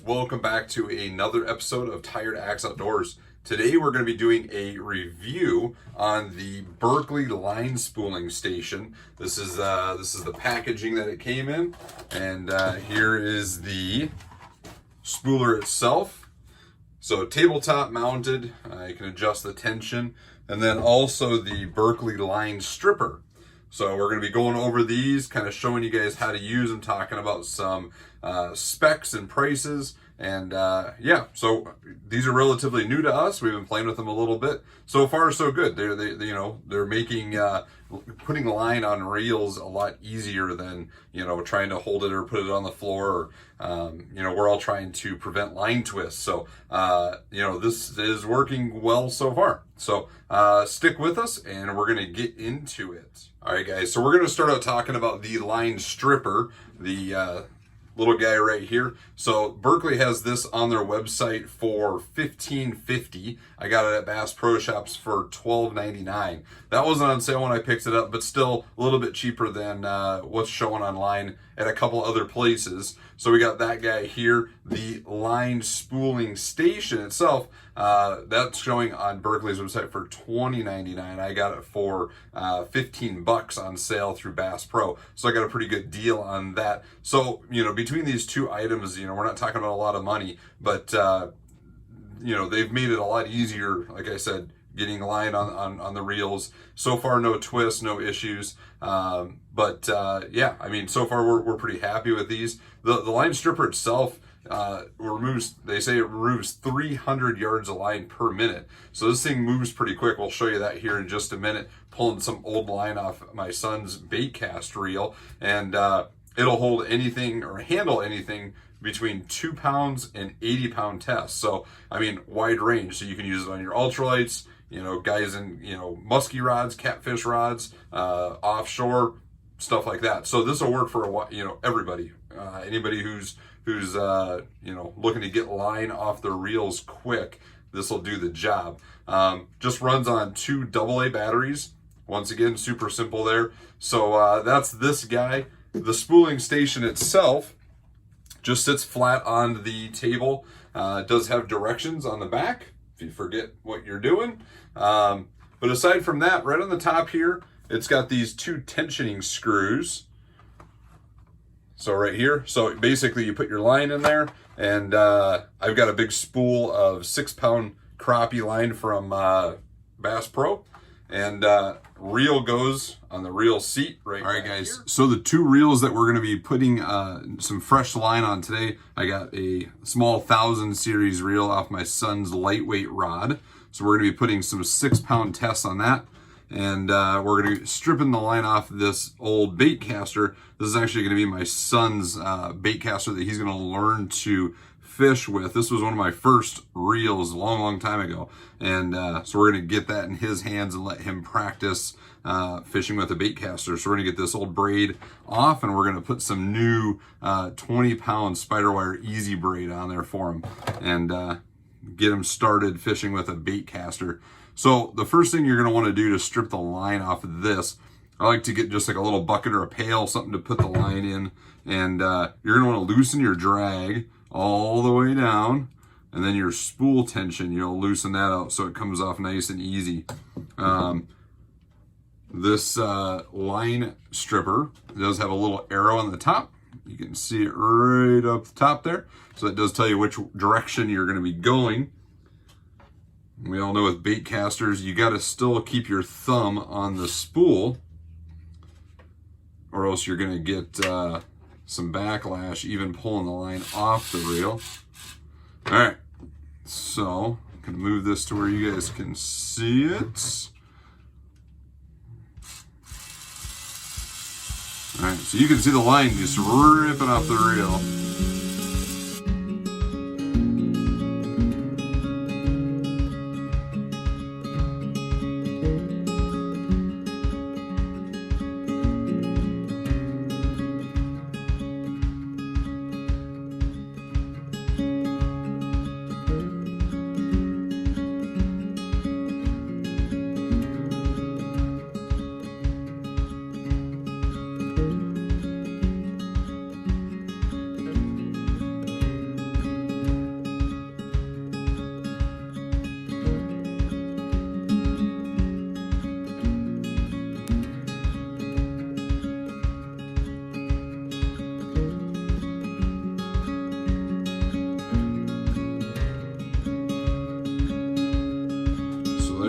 welcome back to another episode of Tired Axe Outdoors. Today we're going to be doing a review on the Berkley line spooling station. This is the packaging that it came in, and here is the spooler itself. So tabletop mounted, you can adjust the tension, and then also the Berkley line stripper. So we're going to be going over these, kind of showing you guys how to use them, talking about some specs and prices. And yeah, so these are relatively new to us. We've been playing with them a little bit. So far, so good. They're making putting line on reels a lot easier than trying to hold it or put it on the floor. Or, we're all trying to prevent line twists. So this is working well so far. So stick with us, and we're going to get into it. All right, guys. So we're going to start out talking about the line stripper, the little guy right here. So Berkley has this on their website for $15.50. I got it at Bass Pro Shops for $12.99. That wasn't on sale when I picked it up, but still a little bit cheaper than what's showing online at a couple other places. So we got that guy here. The line spooling station itself, that's showing on Berkley's website for $20.99. I got it for $15 on sale through Bass Pro. So I got a pretty good deal on that. So, between these two items, we're not talking about a lot of money, but they've made it a lot easier, like I said, getting line on the reels. So far, no twists, no issues. Yeah, I mean, so far we're pretty happy with these. The line stripper itself removes, they say it removes 300 yards of line per minute. So this thing moves pretty quick. We'll show you that here in just a minute. Pulling some old line off my son's bait cast reel, and it'll hold anything or handle anything between 2 pounds and 80-pound tests. So, I mean, wide range. So you can use it on your ultralights, guys in, musky rods, catfish rods, offshore, stuff like that. So this will work for everybody. Anybody who's looking to get line off their reels quick, this will do the job. Just runs on 2 AA batteries. Once again, super simple there. So that's this guy. The spooling station itself just sits flat on the table. It does have directions on the back if you forget what you're doing. But aside from that, right on the top here, it's got these 2 tensioning screws. So right here, so basically you put your line in there, and I've got a big spool of 6-pound crappie line from Bass Pro, and reel goes on the reel seat right. All right, guys. Here. So the 2 reels that we're going to be putting some fresh line on today, I got a small 1000 series reel off my son's lightweight rod. So we're going to be putting some 6-pound tests on that. And we're going to be stripping the line off this old bait caster. This is actually going to be my son's bait caster that he's going to learn to fish with. This was one of my first reels a long time ago. And so we're going to get that in his hands and let him practice fishing with a bait caster. So we're going to get this old braid off, and we're going to put some new 20-pound spider wire easy braid on there for him, and get him started fishing with a bait caster. So the first thing you're going to want to do to strip the line off of this, I like to get just like a little bucket or a pail, something to put the line in, and you're going to want to loosen your drag all the way down, and then your spool tension, you'll loosen that out so it comes off nice and easy. This line stripper does have a little arrow on the top. You can see it right up the top there. So that does tell you which direction you're going to be going. We all know with bait casters, you got to still keep your thumb on the spool, or else you're going to get some backlash even pulling the line off the reel. All right, so I'm going to move this to where you guys can see it. All right, so you can see the line just ripping off the reel.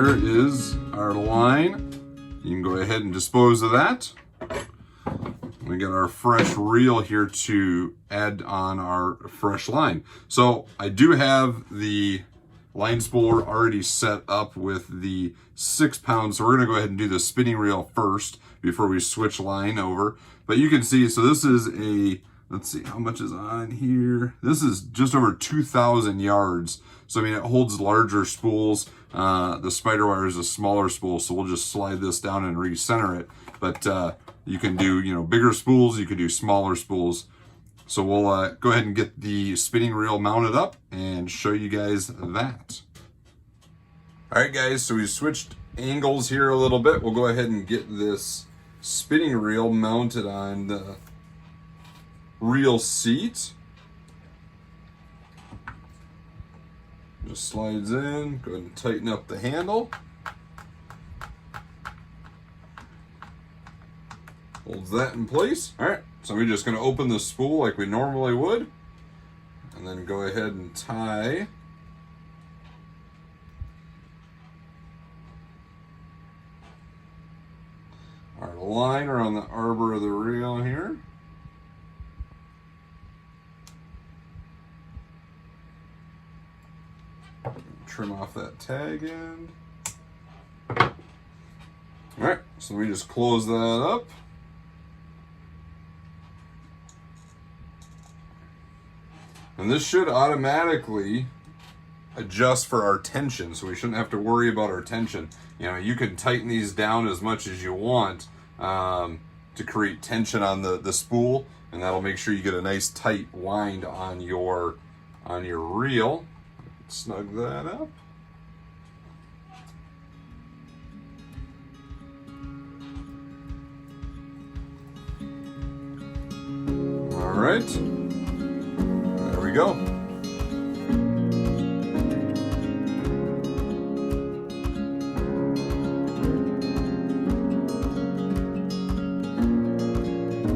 there is our line. You can go ahead and dispose of that. We got our fresh reel here to add on our fresh line. So I do have the line spooler already set up with the 6 pounds. So we're gonna go ahead and do the spinning reel first before we switch line over. But you can see, so this is a, let's see how much is on here. This is just over 2,000 yards. So I mean, it holds larger spools. The spider wire is a smaller spool, so we'll just slide this down and recenter it. But you can do, you know, bigger spools, you can do smaller spools. So we'll go ahead and get the spinning reel mounted up and show you guys that. All right, guys, so we switched angles here a little bit. We'll go ahead and get this spinning reel mounted on the reel seat. Just slides in, go ahead and tighten up the handle. Holds that in place. All right, so we're just gonna open the spool like we normally would, and then go ahead and tie our line around the arbor of the reel here. Trim off that tag end. All right, so we just close that up. And this should automatically adjust for our tension, so we shouldn't have to worry about our tension. You know, you can tighten these down as much as you want to create tension on the spool, and that'll make sure you get a nice tight wind on your reel. Snug that up. All right, there we go.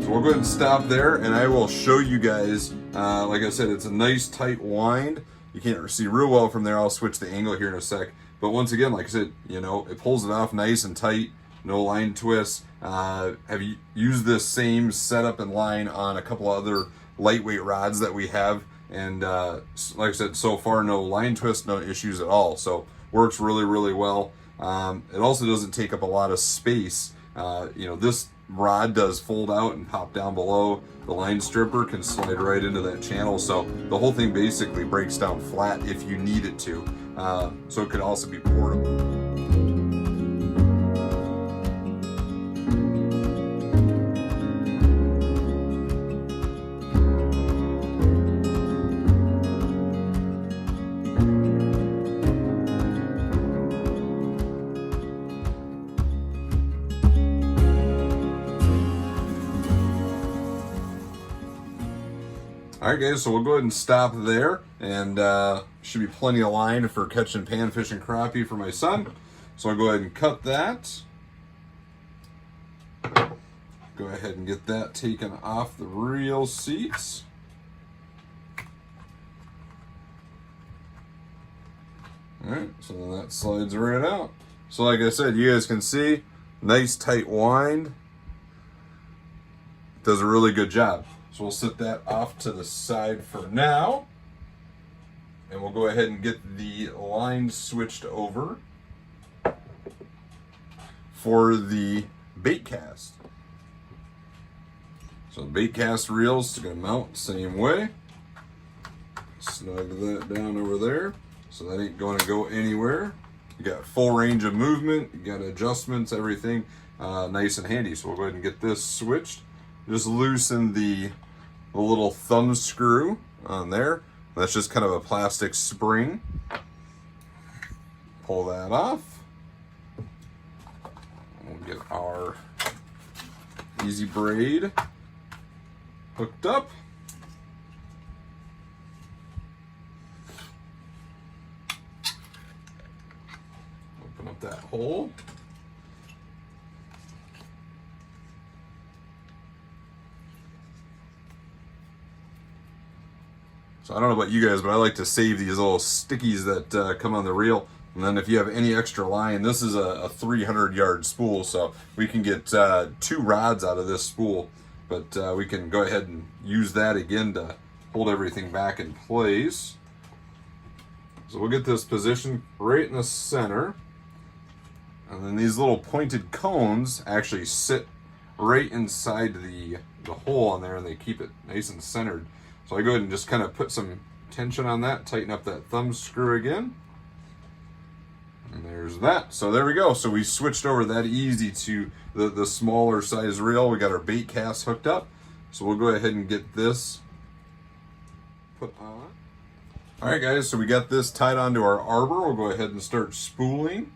So we'll go ahead and stop there, and I will show you guys, like I said, it's a nice tight wind. You can't see real well from there. I'll switch the angle here in a sec. But once again, like I said, you know, it pulls it off nice and tight, no line twists. Have you used this same setup and line on a couple other lightweight rods that we have? And like I said, so far, no line twist, no issues at all. So works really, really well. It also doesn't take up a lot of space. You know, this rod does fold out and pop down below. The line stripper can slide right into that channel, so the whole thing basically breaks down flat if you need it to. So it could also be portable. All right, guys, so we'll go ahead and stop there, and should be plenty of line for catching panfish and crappie for my son. So I'll go ahead and cut that. Go ahead and get that taken off the reel seats. All right, so then that slides right out. So like I said, you guys can see, nice tight wind. Does a really good job. So we'll set that off to the side for now. And we'll go ahead and get the line switched over for the bait cast. So the bait cast reel's gonna mount the same way. Snug that down over there. So that ain't gonna go anywhere. You got full range of movement, you got adjustments, everything nice and handy. So we'll go ahead and get this switched. Just loosen the little thumb screw on there. That's just kind of a plastic spring. Pull that off. We'll get our easy braid hooked up. Open up that hole. So I don't know about you guys, but I like to save these little stickies that come on the reel. And then if you have any extra line, this is a 300-yard spool, so we can get 2 rods out of this spool. But we can go ahead and use that again to hold everything back in place. So we'll get this positioned right in the center. And then these little pointed cones actually sit right inside the hole on there, and they keep it nice and centered. So I go ahead and just kind of put some tension on that, tighten up that thumb screw again. And there's that. So there we go. So we switched over that easy to the smaller size reel. We got our bait cast hooked up. So we'll go ahead and get this put on. All right, guys, so we got this tied onto our arbor. We'll go ahead and start spooling.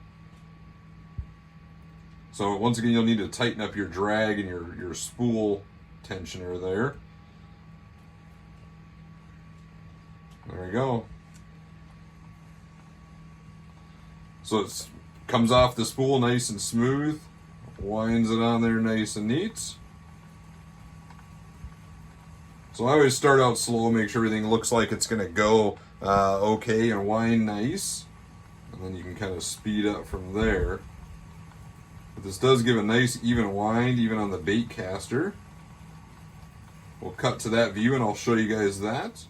So once again, you'll need to tighten up your drag and your spool tensioner there. There we go. So it comes off the spool nice and smooth, winds it on there nice and neat. So I always start out slow, make sure everything looks like it's going to go okay and wind nice. And then you can kind of speed up from there. But this does give a nice even wind even on the bait caster. We'll cut to that view and I'll show you guys that.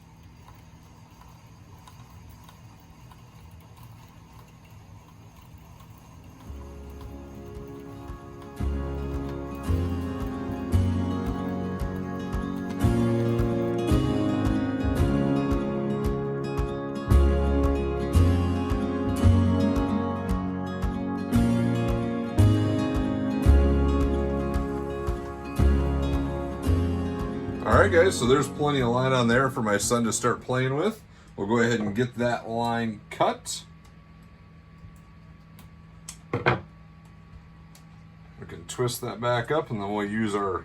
Alright guys, so there's plenty of line on there for my son to start playing with. We'll go ahead and get that line cut. We can twist that back up and then we'll use our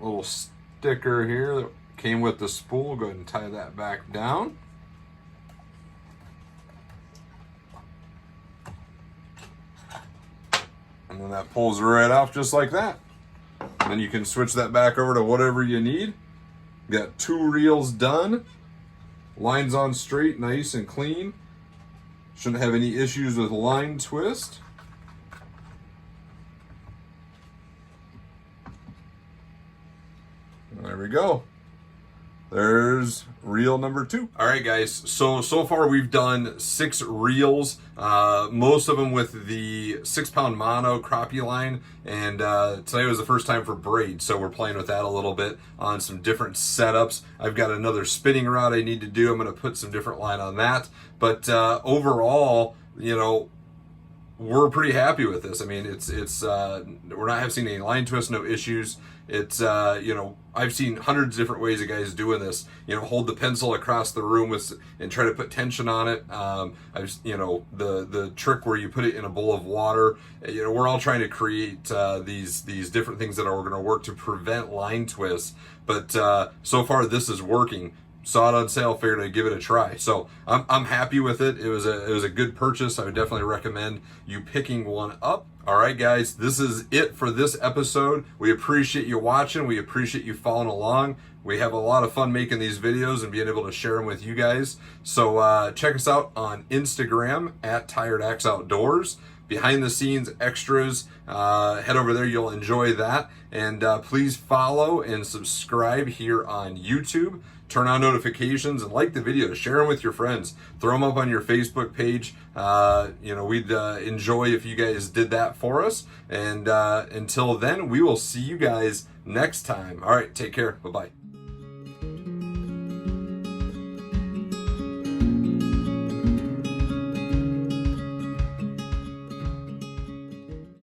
little sticker here that came with the spool. Go ahead and tie that back down. And then that pulls right off just like that. And then you can switch that back over to whatever you need. Got 2 reels done. Lines on straight, nice and clean. Shouldn't have any issues with line twist. And there we go. There's reel number 2. All right, guys. So far we've done 6 reels, most of them with the 6-pound mono crappie line. And today was the first time for braid, so we're playing with that a little bit on some different setups. I've got another spinning rod I need to do. I'm going to put some different line on that. But overall, you know, we're pretty happy with this. I mean, we're not having any line twist, no issues. It's you know, I've seen hundreds of different ways of guys doing this. You know, hold the pencil across the room and try to put tension on it. You know, the trick where you put it in a bowl of water. You know, we're all trying to create these different things that are going to work to prevent line twists. But so far, this is working. Saw it on sale, figured I'd give it a try. So I'm happy with it. It was a good purchase. I would definitely recommend you picking one up. All right, guys, this is it for this episode. We appreciate you watching. We appreciate you following along. We have a lot of fun making these videos and being able to share them with you guys. So check us out on Instagram at Tired Axe Outdoors. Behind the scenes extras, head over there, you'll enjoy that. And please follow and subscribe here on YouTube. Turn on notifications and like the video. Share them with your friends. Throw them up on your Facebook page. You know, we'd enjoy if you guys did that for us. And until then, we will see you guys next time. All right, take care. Bye-bye.